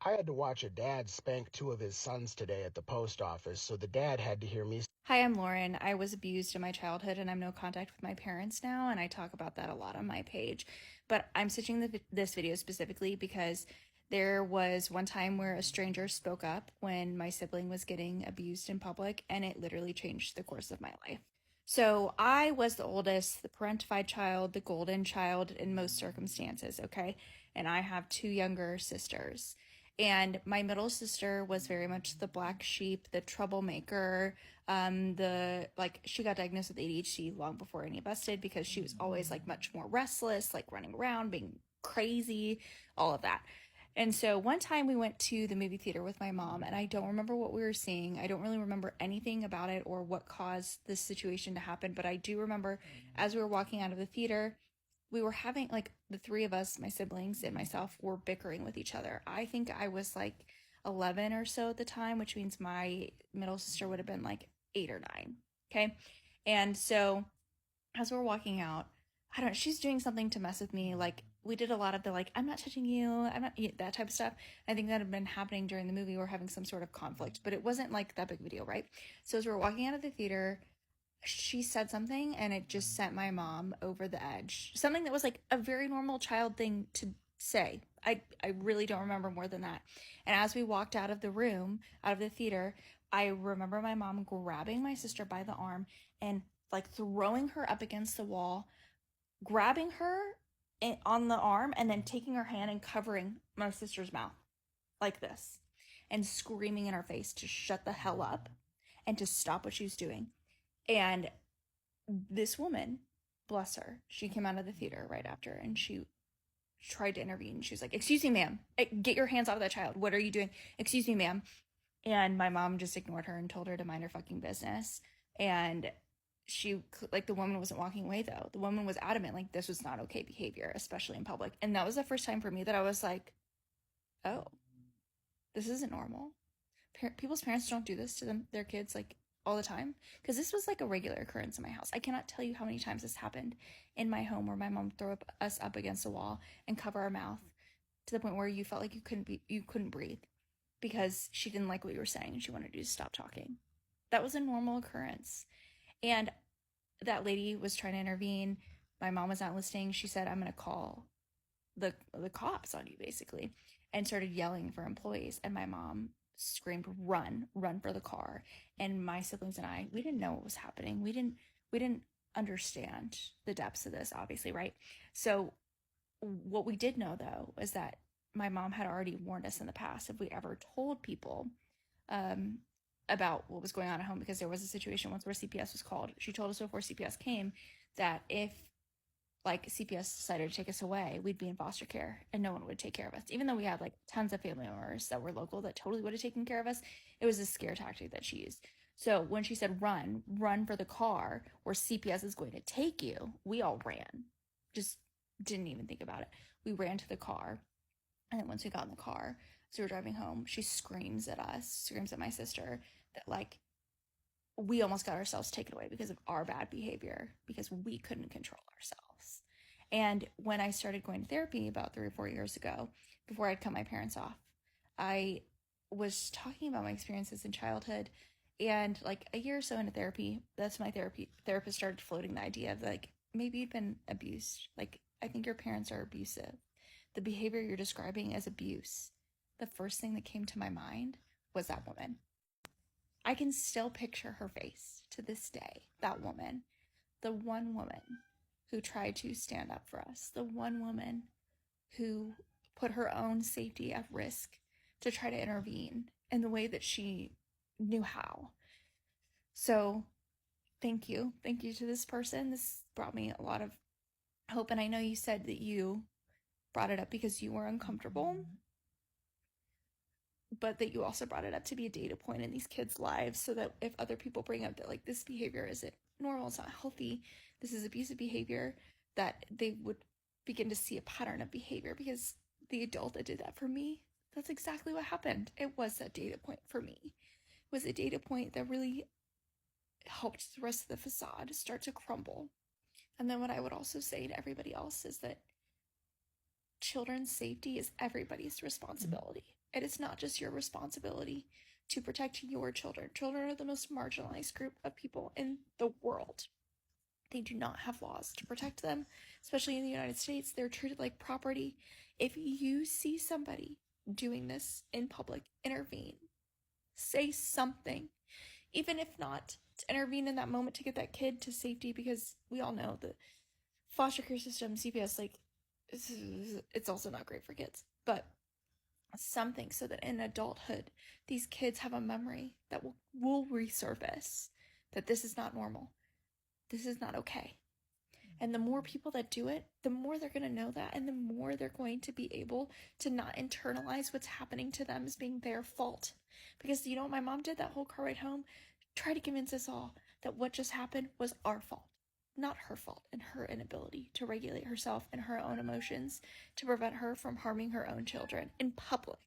I had to watch a dad spank two of his sons today at the post office, so the dad had to hear me. Hi, I'm Lauren. I was abused in my childhood and I'm no contact with my parents now, and I talk about that a lot on my page. But I'm stitching this video specifically because there was one time where a stranger spoke up when my sibling was getting abused in public, and it literally changed the course of my life. So I was the oldest, the parentified child, the golden child in most circumstances, okay? And I have two younger sisters. And my middle sister was very much the black sheep, the troublemaker. The like she got diagnosed with ADHD long before any of us did, because she was always like much more restless, like running around, being crazy, all of that. And so one time we went to the movie theater with my mom, and I don't remember what we were seeing. I don't really remember anything about it or what caused this situation to happen, but I do remember as we were walking out of the theater, we were having like the three of us, my siblings and myself, were bickering with each other. I think I was like 11 or so at the time, which means my middle sister would have been like 8 or 9. Okay. And so as we're walking out, I don't know, she's doing something to mess with me. Like, we did a lot of the like, I'm not touching you, I'm not, that type of stuff. I think that had been happening during the movie. We're having some sort of conflict, but it wasn't like that big of a deal, right? So as we're walking out of the theater, she said something and it just sent my mom over the edge. Something that was like a very normal child thing to say. I really don't remember more than that. And as we walked out of the room, out of the theater, I remember my mom grabbing my sister by the arm and like throwing her up against the wall, grabbing her on the arm, and then taking her hand and covering my sister's mouth like this and screaming in her face to shut the hell up and to stop what she was doing. And this woman, bless her, she came out of the theater right after and she tried to intervene. She was like, "Excuse me, ma'am, get your hands off of that child. What are you doing? Excuse me, ma'am." And my mom just ignored her and told her to mind her fucking business. And she, like, the woman wasn't walking away though. The woman was adamant, like, this was not okay behavior, especially in public. And that was the first time for me that I was like, oh, this isn't normal. People's parents don't do this to their kids, like, all the time, because this was like a regular occurrence in my house. I cannot tell you how many times this happened in my home, where my mom would throw us up against a wall and cover our mouth to the point where you felt like you couldn't breathe because she didn't like what you were saying and she wanted you to stop talking. That was a normal occurrence. And that lady was trying to intervene. My mom was not listening. She said, "I'm going to call the cops on you," basically, and started yelling for employees. And my mom screamed, run for the car. And my siblings and I, we didn't know what was happening. We didn't understand the depths of this, obviously, right? So what we did know though was that my mom had already warned us in the past if we ever told people um, about what was going on at home, because there was a situation once where CPS was called. She told us before CPS came that if like CPS decided to take us away, we'd be in foster care and no one would take care of us. Even though we had like tons of family members that were local that totally would have taken care of us, it was a scare tactic that she used. So when she said run for the car where CPS is going to take you, we all ran. Just didn't even think about it. We ran to the car. And then once we got in the car, so we were driving home, she screams at us, screams at my sister that like we almost got ourselves taken away because of our bad behavior, because we couldn't control ourselves. And when I started going to therapy about 3 or 4 years ago, before I'd cut my parents off, I was talking about my experiences in childhood. And like a year or so into therapy, that's my therapist started floating the idea of like, maybe you've been abused. Like, I think your parents are abusive. The behavior you're describing as abuse. The first thing that came to my mind was that woman. I can still picture her face to this day. That woman, the one woman who tried to stand up for us, the one woman who put her own safety at risk to try to intervene in the way that she knew how. So thank you. Thank you to this person. This brought me a lot of hope. And I know you said that you brought it up because you were uncomfortable, but that you also brought it up to be a data point in these kids' lives, so that if other people bring up that like this behavior isn't normal, it's not healthy, this is abusive behavior, that they would begin to see a pattern of behavior. Because the adult that did that for me, that's exactly what happened. It was that data point for me. It was a data point that really helped the rest of the facade start to crumble. And then what I would also say to everybody else is that children's safety is everybody's responsibility. It is not just your responsibility to protect your children. Children are the most marginalized group of people in the world. They do not have laws to protect them, especially in the United States. They're treated like property. If you see somebody doing this in public, intervene. Say something. Even if not to intervene in that moment to get that kid to safety, because we all know the foster care system, CPS, like, it's also not great for kids. But something so that in adulthood, these kids have a memory that will resurface that this is not normal. This is not okay. And the more people that do it, the more they're going to know that, and the more they're going to be able to not internalize what's happening to them as being their fault. Because you know what my mom did that whole car ride home? Try to convince us all that what just happened was our fault, not her fault, and her inability to regulate herself and her own emotions to prevent her from harming her own children in public.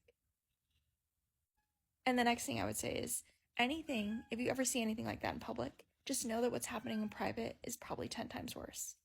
And the next thing I would say is anything, if you ever see anything like that in public, just know that what's happening in private is probably 10 times worse.